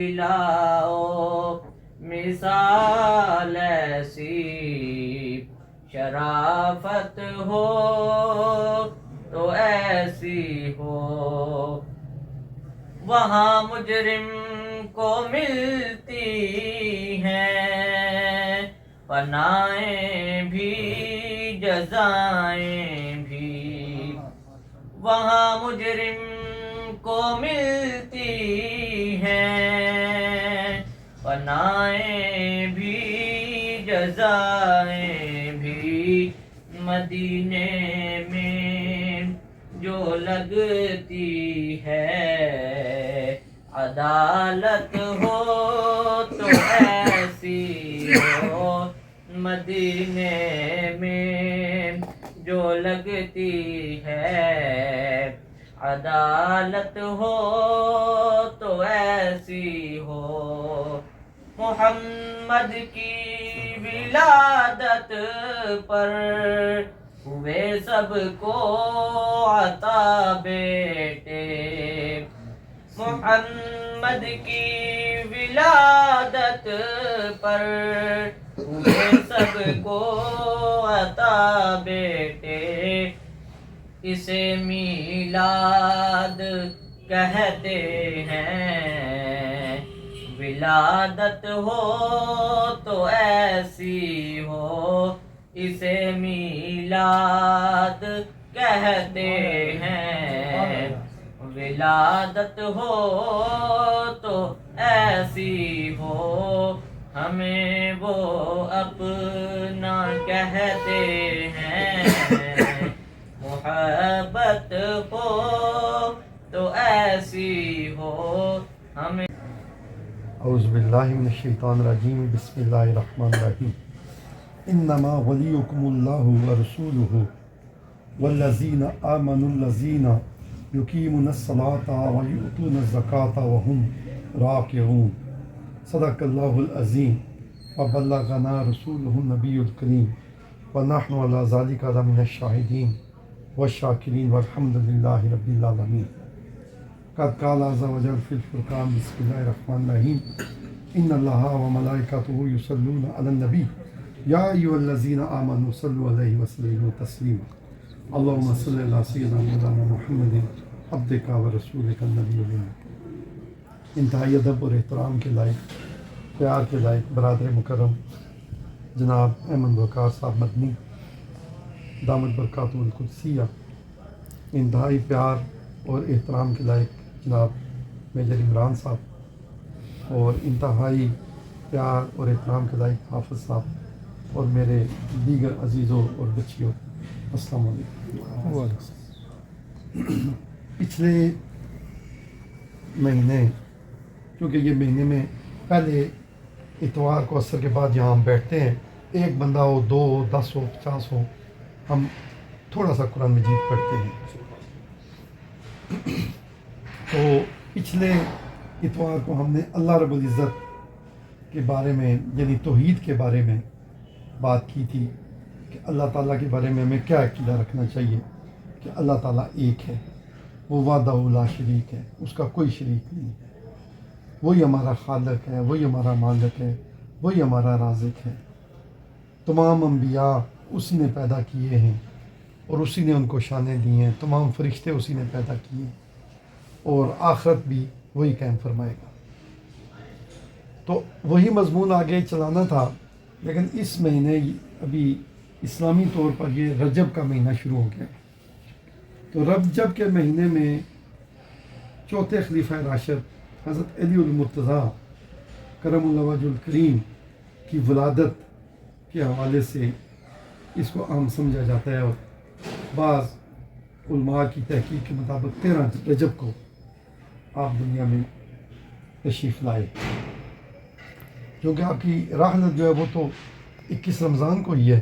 لاؤ مثال ایسی شرافت ہو تو ایسی ہو، وہاں مجرم کو ملتی ہیں پناہیں بھی جزائیں بھی، وہاں مجرم کو ملتی ہیں پناہیں بھی جزائیں بھی، مدینے میں جو لگتی ہے عدالت ہو تو ایسی ہو، مدینے میں جو لگتی ہے عدالت ہو تو ایسی ہو، محمد کی ولادت پر ہوئے سب کو عطا بیٹے، محمد کی ولادت پر ہوئے سب کو عطا بیٹے، اسے میلاد کہتے ہیں، ولادت ہو تو ایسی ہو، اسے میلاد کہتے ہیں، ولادت ہو تو ایسی ہو، ہمیں وہ اپنا کہتے ہیں، محبت ہو تو ایسی ہو، ہمیں اعوذ باللہ من الشیطان الرجیم، بسم اللہ الرحمن الرحیم، انما ولیکم اللہ ورسولہ والذین آمنوا الذین یقیمون الصلاۃ ویؤتون الزکاۃ وہم راکعون، صدق اللہ العظیم وبلغنا رسولہ النبی الکریم ونحن علی ذلک لمن الشاہدین والشاکرین والحمد للہ رب العالمین۔ قد قال عز وجل فی الفرقان، بسم اللہ الرحمن الرحیم، ان اللہ وملائکتہ یصلون علی النبی یا ایھا الذین آمنوا صلوا علیہ وسلموا تسلیما، اللہم صل علی سیدنا مولانا محمد عبدک ورسولک النبی الامین۔ انتہائی ادب اور احترام کے لائق، پیار کے لائق برادر مکرم جناب احمد وقار صاحب مدنی دامت برکاتہ القدسیہ، انتہائی پیار اور احترام کے لائق جناب میجر عمران صاحب، اور انتہائی پیار اور احترام کے لائق حافظ صاحب، اور میرے دیگر عزیزوں اور بچیوں، السلام علیکم۔ پچھلے مہینے، کیونکہ یہ مہینے میں پہلے اتوار کو عصر کے بعد یہاں ہم بیٹھتے ہیں، ایک بندہ ہو، دو ہو، 10 ہو، 50 ہو، ہم تھوڑا سا قرآن مجید پڑھتے ہیں۔ تو پچھلے اتوار کو ہم نے اللہ رب العزت کے بارے میں، یعنی توحید کے بارے میں بات کی تھی کہ اللہ تعالیٰ کے بارے میں ہمیں کیا عقیدہ رکھنا چاہیے کہ اللہ تعالیٰ ایک ہے، وہ وحدہ لا شریک ہے، اس کا کوئی شریک نہیں ہے، وہی ہمارا خالق ہے، وہی ہمارا مالک ہے، وہی ہمارا رازق ہے، تمام انبیاء اس نے پیدا کیے ہیں اور اسی نے ان کو شانیں دی ہیں، تمام فرشتے اسی نے پیدا کیے ہیں، اور آخرت بھی وہی قائم فرمائے گا۔ تو وہی مضمون آگے چلانا تھا، لیکن اس مہینے ابھی اسلامی طور پر یہ رجب کا مہینہ شروع ہو گیا، تو رجب کے مہینے میں چوتھے خلیفہ راشد حضرت علی المرتضیٰ کرم اللہ وجہ الکریم کی ولادت کے حوالے سے اس کو عام سمجھا جاتا ہے، اور بعض علماء کی تحقیق کے مطابق 13 رجب کو آپ دنیا میں تشریف لائے، کیونکہ آپ کی رحلت جو ہے وہ تو 21 رمضان کو ہی ہے،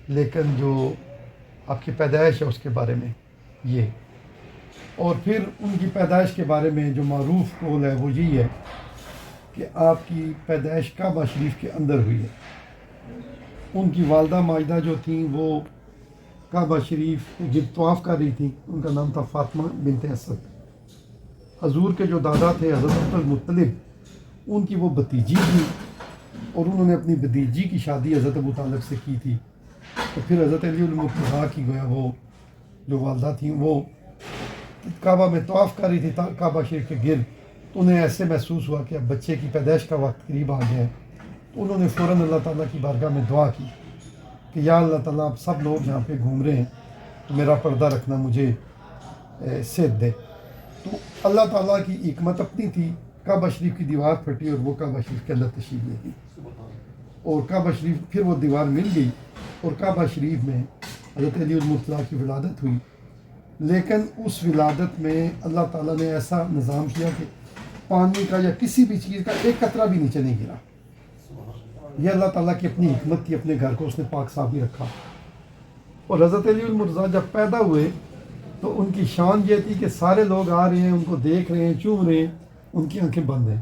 لیکن جو آپ کی پیدائش ہے اس کے بارے میں یہ، اور پھر ان کی پیدائش کے بارے میں جو معروف قول ہے وہ یہی ہے کہ آپ کی پیدائش کعبہ شریف کے اندر ہوئی ہے۔ ان کی والدہ ماجدہ جو تھیں وہ کعبہ شریف جب طواف کر رہی تھیں، ان کا نام تھا فاطمہ بنت اسد۔ حضور کے جو دادا تھے حضرت عبد المطلب، ان کی وہ بھتیجی تھی اور انہوں نے اپنی بھتیجی کی شادی حضرت ابو طالب سے کی تھی. تو پھر حضرت علی المرتضیٰ کی گویا وہ جو والدہ تھیں وہ کعبہ میں طواف کر رہی تھی کعبہ شریف کے گرد. تو انہیں ایسے محسوس ہوا کہ اب بچے کی پیدائش کا وقت قریب آ گیا ہے. تو انہوں نے فوراً اللہ تعالیٰ کی بارگاہ میں دعا کی کہ یا اللہ تعالیٰ آپ سب لوگ یہاں پہ گھوم رہے ہیں تو میرا پردہ رکھنا مجھے صحت دے. تو اللہ تعالیٰ کی حکمت اپنی تھی, کعبہ شریف کی دیوار پھٹی اور وہ کعبہ شریف کے اندر تشریف لے گئی اور کعبہ شریف پھر وہ دیوار مل گئی اور کعبہ شریف میں حضرت علی المرتضیٰ کی ولادت ہوئی. لیکن اس ولادت میں اللہ تعالیٰ نے ایسا نظام کیا کہ پانی کا یا کسی بھی چیز کا ایک قطرہ بھی نیچے نہیں گرا. یہ اللہ تعالیٰ کی اپنی حکمت تھی, اپنے گھر کو اس نے پاک صاف بھی رکھا. اور حضرت علی المرتضیٰ جب پیدا ہوئے تو ان کی شان یہ تھی کہ سارے لوگ آ رہے ہیں, ان کو دیکھ رہے ہیں, چوم رہے ہیں, ان کی آنکھیں بند ہیں.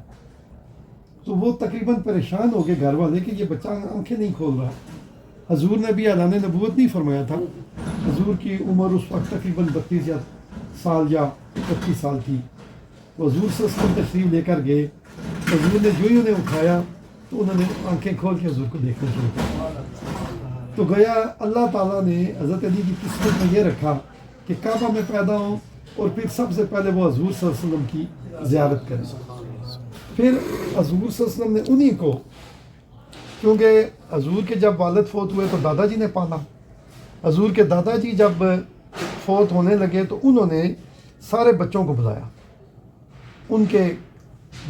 تو وہ تقریباً پریشان ہو گئے گھر والے کہ یہ بچہ آنکھیں نہیں کھول رہا. حضور نے بھی اعلان نبوت نہیں فرمایا تھا. حضور کی عمر اس وقت تقریباً 32 سال یا 25 سال تھی. تو حضور صلی اللہ علیہ وسلم تشریف لے کر گئے. حضور نے جو ہی انہیں اٹھایا تو انہوں نے آنکھیں کھول کے حضور کو دیکھنا شروع کیا. تو گویا اللہ تعالیٰ نے حضرت علی کی قسمت میں یہ رکھا کہ کعبہ میں پیدا ہوں اور پھر سب سے پہلے وہ حضور صلی اللہ علیہ وسلم کی زیارت کریں. پھر حضور صلی اللہ علیہ وسلم نے انہی کو, کیونکہ حضور کے جب والد فوت ہوئے تو دادا جی نے پالا. حضور کے دادا جی جب فوت ہونے لگے تو انہوں نے سارے بچوں کو بلایا. ان کے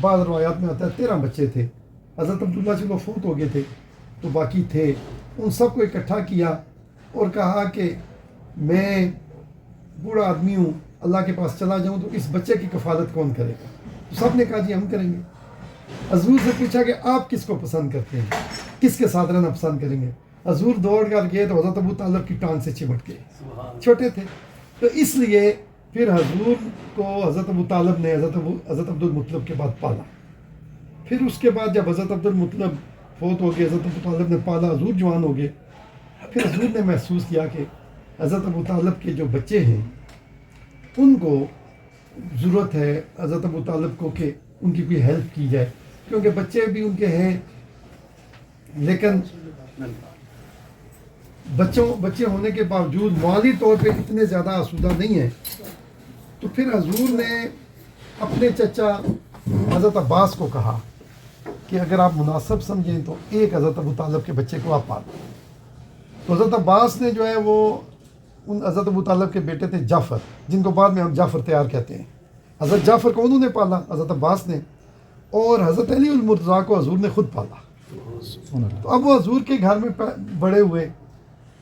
بعض روایات میں آتا ہے 13 بچے تھے. حضرت عبداللہ چلو فوت ہو گئے تھے تو باقی تھے. ان سب کو اکٹھا کیا اور کہا کہ میں بوڑھا آدمی ہوں, اللہ کے پاس چلا جاؤں تو اس بچے کی کفالت کون کرے گا؟ تو سب نے کہا جی ہم کریں گے. حضور سے پوچھا کہ آپ کس کو پسند کرتے ہیں, کس کے ساتھ رہنا پسند کریں گے؟ حضور دوڑ کر گئے تو حضرت ابو طالب کی ٹانگ سے چمٹ گئے, چھوٹے تھے. تو اس لیے پھر حضور کو حضرت ابو طالب نے حضرت عبد المطلب کے بعد پالا. پھر اس کے بعد جب حضرت عبد المطلب فوت ہو گئے, حضرت ابو طالب نے پالا, حضور جوان ہو گئے. پھر حضور نے محسوس کیا کہ حضرت ابو طالب کے جو بچے ہیں ان کو ضرورت ہے حضرت ابو طالب کو کہ ان کی کوئی ہیلپ کی جائے, کیونکہ بچے بھی ان کے ہیں لیکن بچے ہونے کے باوجود مالی طور پہ اتنے زیادہ آسودہ نہیں ہیں. تو پھر حضور نے اپنے چچا حضرت عباس کو کہا کہ اگر آپ مناسب سمجھیں تو ایک حضرت ابو طالب کے بچے کو آپ پال. تو حضرت عباس نے جو ہے وہ ان حضرت ابو طالب کے بیٹے تھے جعفر, جن کو بعد میں ہم جعفر تیار کہتے ہیں. حضرت جعفر کو انہوں نے پالا, حضرت عباس نے, اور حضرت علی المرتضیٰ کو حضور نے خود پالا. تو اب وہ حضور کے گھر میں بڑے ہوئے.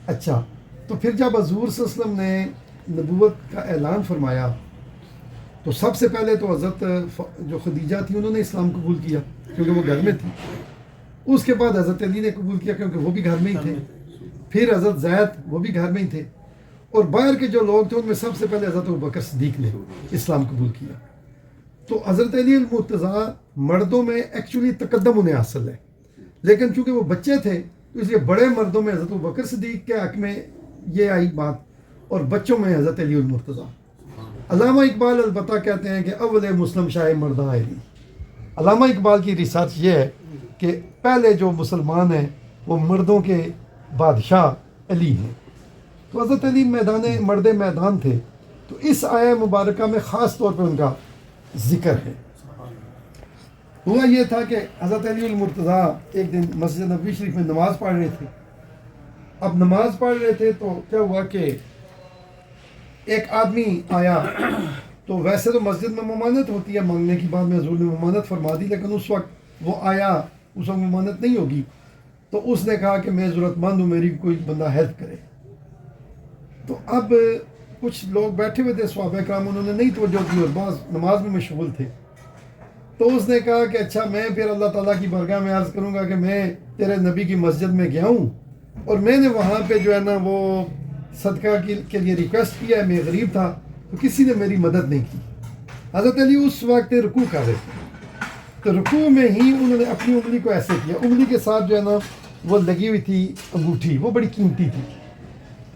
اچھا, تو پھر جب حضور صلی اللہ علیہ وسلم نے نبوت کا اعلان فرمایا تو سب سے پہلے تو حضرت جو خدیجہ تھی انہوں نے اسلام قبول کیا کیونکہ وہ گھر میں تھی. اس کے بعد حضرت علی نے قبول کیا کیونکہ وہ بھی گھر میں ہی تھے. پھر حضرت زید وہ بھی گھر میں ہی تھے, اور باہر کے جو لوگ تھے ان میں سب سے پہلے حضرت ابوبکر صدیق نے اسلام قبول کیا. تو حضرت علی المرتضیٰ مردوں میں ایکچولی تقدم انہیں حاصل ہے, لیکن چونکہ وہ بچے تھے تو اس لیے بڑے مردوں میں حضرت ابوبکر صدیق کے حق میں یہ آئی بات, اور بچوں میں حضرت علی المرتضیٰ. علامہ اقبال البتہ کہتے ہیں کہ اول مسلم شاہ مرداں علی. علامہ اقبال کی ریسرچ یہ ہے کہ پہلے جو مسلمان ہیں وہ مردوں کے بادشاہ علی ہیں. تو حضرت علی مرد میدان تھے. تو اس آیہ مبارکہ میں خاص طور پہ ان کا ذکر ہے. ہوا یہ تھا کہ حضرت علی المرتضیٰ ایک دن مسجد نبوی شریف میں نماز پڑھ رہے تھے. اب نماز پڑھ رہے تھے تو کیا ہوا کہ ایک آدمی آیا. تو ویسے تو مسجد میں ممانت ہوتی ہے مانگنے کی, بعد میں حضور نے ممانت فرما دی, لیکن اس وقت وہ آیا, اس وقت ممانت نہیں ہوگی. تو اس نے کہا کہ میں ضرورت مند ہوں, میری کوئی بندہ ہیلپ کرے. تو اب کچھ لوگ بیٹھے ہوئے تھے صحابہ کرام, انہوں نے نہیں توجہ کی اور بعض نماز میں مشغول تھے. تو اس نے کہا کہ اچھا میں پھر اللہ تعالیٰ کی بارگاہ میں عرض کروں گا کہ میں تیرے نبی کی مسجد میں گیا ہوں اور میں نے وہاں پہ جو ہے نا وہ صدقہ کے لیے ریکویسٹ کیا ہے, میں غریب تھا تو کسی نے میری مدد نہیں کی. حضرت علی اس وقت رکوع کر رہے تھے. تو رکوع میں ہی انہوں نے اپنی انگلی کو ایسے کیا, انگلی کے ساتھ جو ہے نا وہ لگی ہوئی تھی انگوٹھی, وہ بڑی قیمتی تھی.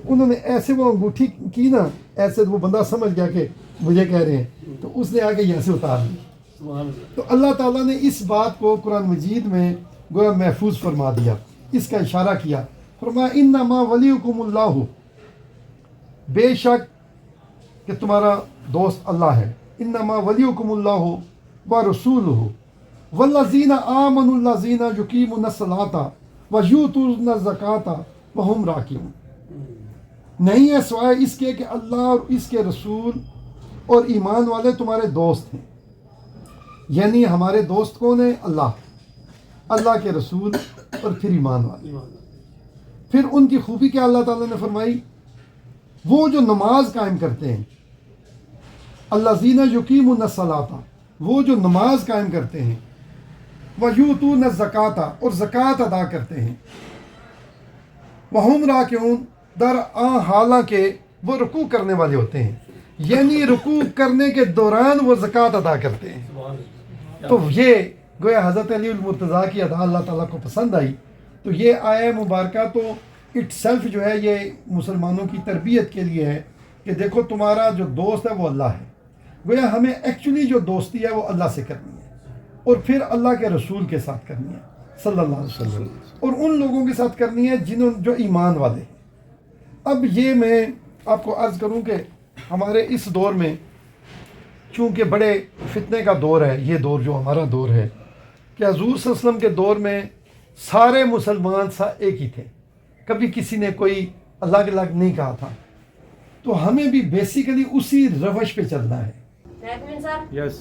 انہوں نے ایسے وہ انگوٹھی کی نا ایسے, تو وہ بندہ سمجھ گیا کہ مجھے کہہ رہے ہیں, تو اس نے آ کے یہاں سے اتار لی. تو اللہ تعالیٰ نے اس بات کو قرآن مجید میں گویا محفوظ فرما دیا، اس کا اشارہ کیا، فرمایا انما ولیکم اللہ، بے شک کہ تمہارا دوست اللہ ہے، انما ولیکم اللہ ورسولہ والذین آمنوا الذین یقیمون الصلاۃ ویؤتون الزکاۃ وہم راکعون، نہیں ہے سوائے اس کے کہ اللہ اور اس کے رسول اور ایمان والے تمہارے دوست ہیں، یعنی ہمارے دوست کون ہیں؟ اللہ کے رسول اور پھر ایمان والے۔ پھر ان کی خوبی کیا اللہ تعالیٰ نے فرمائی؟ وہ جو نماز قائم کرتے ہیں، الذین یقیمون الصلاۃ، وہ جو نماز قائم کرتے ہیں، ویؤتون الزکاۃ، اور زکوٰۃ ادا کرتے ہیں، وہم راکعون، حالانکہ وہ رکوع کرنے والے ہوتے ہیں، یعنی رکوع کرنے کے دوران وہ زکوٰۃ ادا کرتے ہیں۔ تو یہ گویا حضرت علی المرتضیٰ کی ادا اللہ تعالیٰ کو پسند آئی، تو یہ آیہ مبارکہ تو اٹ سیلف جو ہے یہ مسلمانوں کی تربیت کے لیے ہے کہ دیکھو تمہارا جو دوست ہے وہ اللہ ہے، گویا ہمیں ایکچولی جو دوستی ہے وہ اللہ سے کرنی ہے، اور پھر اللہ کے رسول کے ساتھ کرنی ہے صلی اللہ علیہ وسلم، اور ان لوگوں کے ساتھ کرنی ہے جو ایمان والے ہیں۔ اب یہ میں آپ کو عرض کروں کہ ہمارے اس دور میں چونکہ بڑے فتنے کا دور ہے، یہ دور جو ہمارا دور ہے، کہ حضور صلی اللہ علیہ وسلم کے دور میں سارے مسلمان ایک ہی تھے، کبھی کسی نے کوئی الگ الگ نہیں کہا تھا، تو ہمیں بھی بیسیکلی اسی روش پہ چلنا ہے۔ سر یس،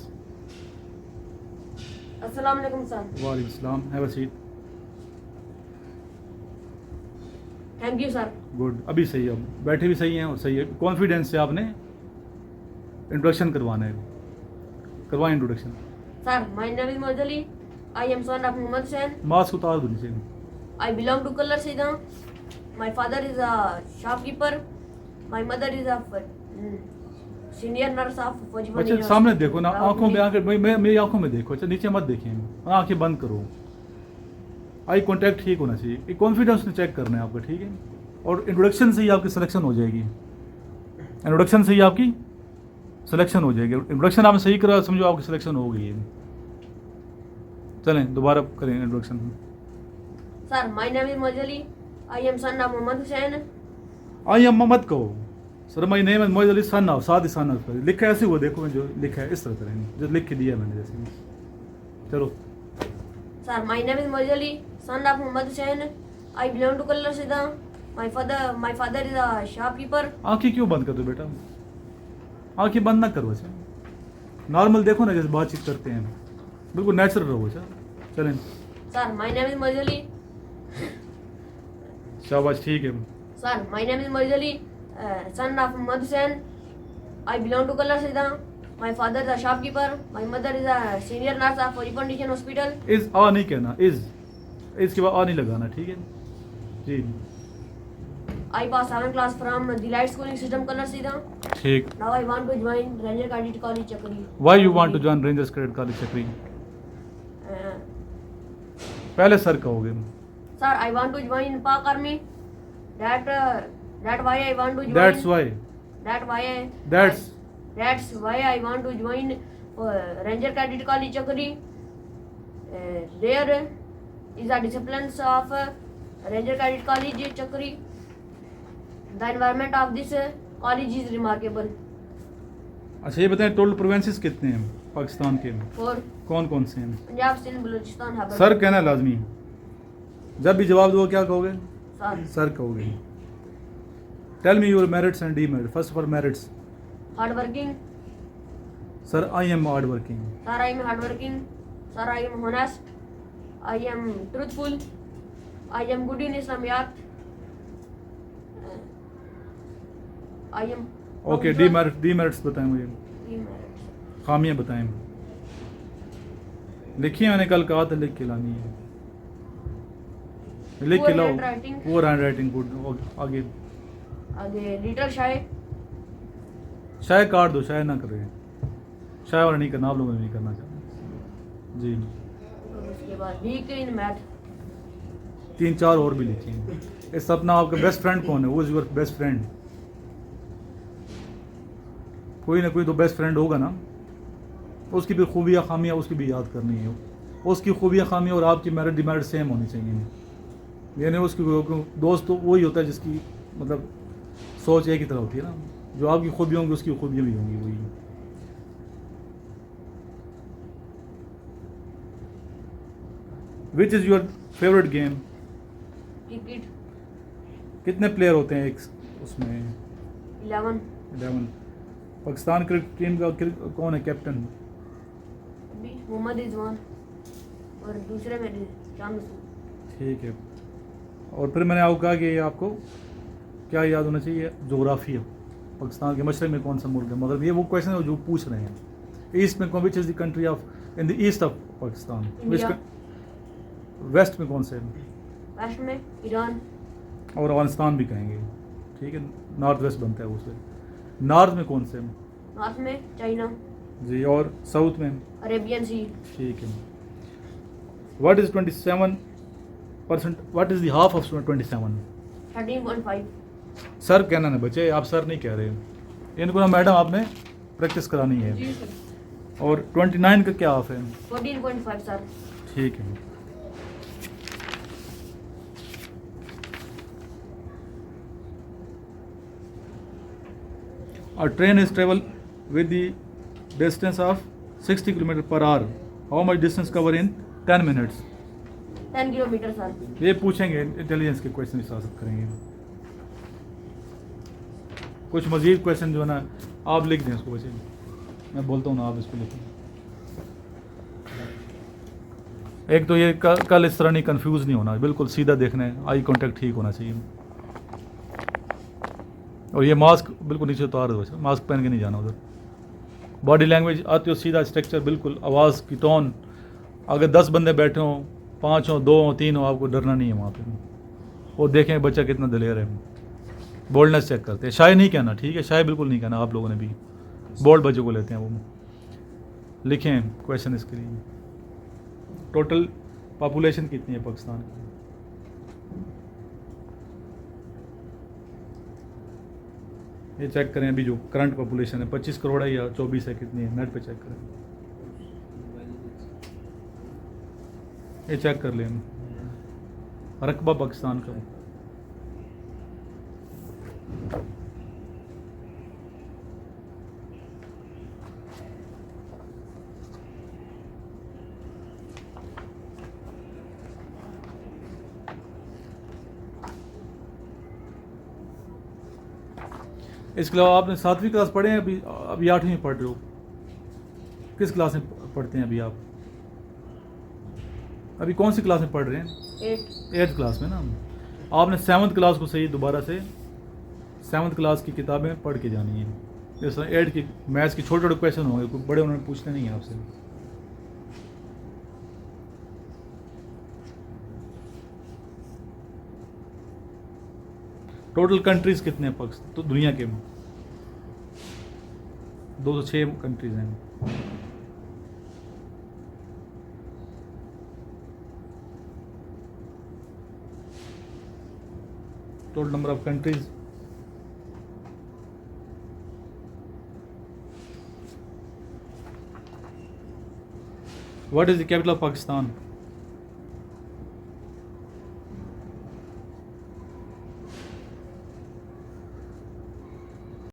السلام علیکم سر۔ وعلیکم السلام، have a seat. Thank you sir. Good, ابھی صحیح ہے، بیٹھے بھی صحیح ہیں اور صحیح ہے، کانفیڈینس سے آپ نے انٹروڈکشن کروانا ہے، کروائیں introduction. Sir my name is Moiz Ali, I am son of Muhammad Hussain, ماسک اتار دو نیچے۔ I belong to Kallar Syedan, my father is a shopkeeper, my mother is a senior nurse of Fauji. اچھا سامنے دیکھو نا، آنکھوں میں میری آنکھوں میں دیکھو، اچھا نیچے مت دیکھیں، آنکھیں بند کرو، آئی کانٹیکٹ ٹھیک ہونا چاہیے، یہ کانفیڈینس نے چیک کرنا ہے آپ کا، ٹھیک ہے؟ اور انٹروڈکشن سے ہی آپ کی سلیکشن ہو جائے گی، انٹروڈکشن سے ہی آپ کی سلیکشن ہو جائے گی، انٹروڈکشن آپ نے صحیح کرا سمجھو آپ کی سلیکشن ہو گئی ہے۔ چلیں دوبارہ کریں introduction. Sir my name is Moiz Ali, I am son of Muhammad Hussain. I am مت کہو سر، مائی name is Moiz Ali son of, ساتھ ہی سن آف لکھا ہے، ایسے ہوا دیکھو جو لکھا ہے اس طرح کریں گے، جو لکھ کے دیا میں نے جیسے۔ چلو سر مائی name is Moiz Ali, son of Muhammad Hussain, I belong to Kallar Syedan, my father is a shopkeeper. آنکھیں کیوں بند کر دو بیٹا، آنکھیں بند نہ کرو، اچھا نارمل دیکھو نا جیسے بات چیت کرتے ہیں، بالکل نیچرل رہو، اچھا چلیں۔ سر مائی نیم از موز علی، شاباش، ٹھیک ہے۔ سر مائی name is Moiz Ali, son of Muhammad Hussain. I belong to Color Sida. My father is a shopkeeper. My mother is a senior nurse of Fauji Foundation Hospital. از آ نہیں کہنا، از کے بعد آ نہیں لگانا، ٹھیک ہے جی۔ I passed 7th class from the Light Schooling System Color Sida. ٹھیک۔ Now I want to join Ranger Cadet College Chakri. Why you want to join Rangers cadet college Chakri? پہلے سر کہو گے۔ Sir, I want to join Pak Army. That why I want to join. That's why. That's why I want to join Ranger Cadet College Chakri. There is a disciplines of Ranger Cadet College Chakri. The environment of this college is remarkable. اچھا یہ بتائیں total provinces کتنے ہیں پاکستان کے؟ For کون کون سے ہیں؟ Punjab, Sindh, Balochistan, Khyber. سر کہنا لازمی، جب بھی جواب دو کیا کہو گے؟ Sir, سر کہو گے۔ Tell me your merits and D merits. First of all merits. hard working. Sir I am hard working. Sir, I am hard working. Sir, I am honest. I am truthful. I am good in Islamiyat. I am. Okay, D merits بتائیں مجھے، Demerits. خامیاں بتائیں۔ لکھیے، میں نے کل کہا تھا لکھ کے لانی ہے، لکھ کے لاؤ۔ Poor handwriting. پور ہینڈ رائٹنگ، گڈ۔ آگے آگے لیٹر شائع. شائع کاٹ دو، شائع نہ کرے، شائع والا نہیں کرنا، آپ لوگوں نے نہیں کرنا چاہتے جی۔ اس کے بعد ویک ان میتھ. 3-4 اور بھی لکھیں۔ اس اپنا آپ کا بیسٹ فرینڈ کون ہے؟ ہو از یور بیسٹ فرینڈ؟ کوئی نہ کوئی تو بیسٹ فرینڈ ہوگا نا، اس کی بھی خوبیاں خامیاں اس کی بھی یاد کرنی ہے. اس کی خوبیاں خامیاں اور آپ کی میرٹ ڈیمیرٹ سیم ہونی چاہیے. یعنی اس کی دوست تو وہی ہوتا ہے جس کی مطلب سوچ ایک ہی طرح ہوتی ہے نا. جو آپ کی خوبیاں ہوں گی اس کی خوبیاں بھی ہوں گی وہی. Which is your favourite game? Cricket. کتنے پلیئر ہوتے ہیں ایک اس میں؟ 11. 11. پاکستان کرکٹ ٹیم کا کون ہے کیپٹن؟ ابھی محمد رضوان اور دوسرے میں شام رسول. ٹھیک ہے. اور پھر میں نے آپ کو کہا کہ آپ کو کیا یاد ہونا چاہیے؟ جغرافیہ. پاکستان کے مشرق میں کون سا ملک ہے؟ مگر یہ وہ کویشچن ہے جو پوچھ رہے ہیں. ایسٹ میں کون، which is the country of in the east of Pakistan? India. West میں کون سے؟ ویسٹ میں ایران. اور افغانستان بھی کہیں گے. ٹھیک ہے. نارتھ ویسٹ بنتا ہے اس سے. نارتھ میں کون سے؟ نارتھ میں چائنا. جی. اور ساؤتھ میں؟ عربین سی. ٹھیک ہے. What is 27%؟ What is the half of 27؟ 13.5. سر کہنا نا بچے، آپ سر نہیں کہہ رہے. ان کو نا میڈم آپ نے پریکٹس کرانی ہے. جی سر. اور 29 کا کیا ہاف ہے؟ 14.5 سر. ٹھیک ہے. A train is travel with the distance of 60 km/h. How much distance cover in 10 minutes? 10 kilometre سر. یہ پوچھیں گے، انٹیلیجنس کے کویشچن حساست کریں گے. کچھ مزید کویشچن جو ہے نا آپ لکھ دیں اس کو. بچے میں بولتا ہوں نا آپ اس کو لکھیں. ایک تو یہ کل اس طرح نہیں کنفیوز نہیں ہونا، بالکل سیدھا دیکھنا ہے. آئی کانٹیکٹ ٹھیک ہونا چاہیے. اور یہ ماسک بالکل نیچے اتار دو. ماسک پہن کے نہیں جانا ادھر. باڈی لینگویج آتی ہو سیدھا اسٹرکچر بالکل. آواز کی ٹون، اگر 10 بندے بیٹھے ہوں، 5 ہوں، 2 ہوں، 3 ہوں، آپ کو ڈرنا نہیں ہے وہاں پہ. وہ دیکھیں بچہ کتنا دلیر ہے. بولڈنس چیک کرتے ہیں. شائع نہیں کہنا. ٹھیک ہے. شائع بالکل نہیں کہنا. آپ لوگوں نے بھی بولڈ بچوں کو لیتے ہیں. وہ لکھیں کویشچن اس کے لیے. ٹوٹل پاپولیشن کتنی ہے پاکستان کی؟ یہ چیک کریں. ابھی جو کرنٹ پاپولیشن ہے 25 کروڑ ہے یا 24 ہے، کتنی ہے؟ نیٹ پہ چیک کریں. یہ چیک کر لیں. رقبہ پاکستان کا. اس کے علاوہ آپ نے 7ویں کلاس پڑھے ہیں ابھی 8ویں میں پڑھ رہے ہو. کس کلاس میں پڑھتے ہیں ابھی آپ؟ ابھی کون سی کلاس میں پڑھ رہے ہیں؟ 8th کلاس میں نا. آپ نے 7th کلاس کو صحیح دوبارہ سے 7th کلاس کی کتابیں پڑھ کے جانی ہیں. جس طرح 8 کی میتھس کی چھوٹے چھوٹے کویشچن ہوں گے، کوئی بڑے انہوں نے پوچھنے نہیں ہیں آپ سے. ٹوٹل کنٹریز کتنے ہیں پاکستان تو دنیا کے؟ 206 کنٹریز ہیں. Total number of countries. What is the capital of Pakistan?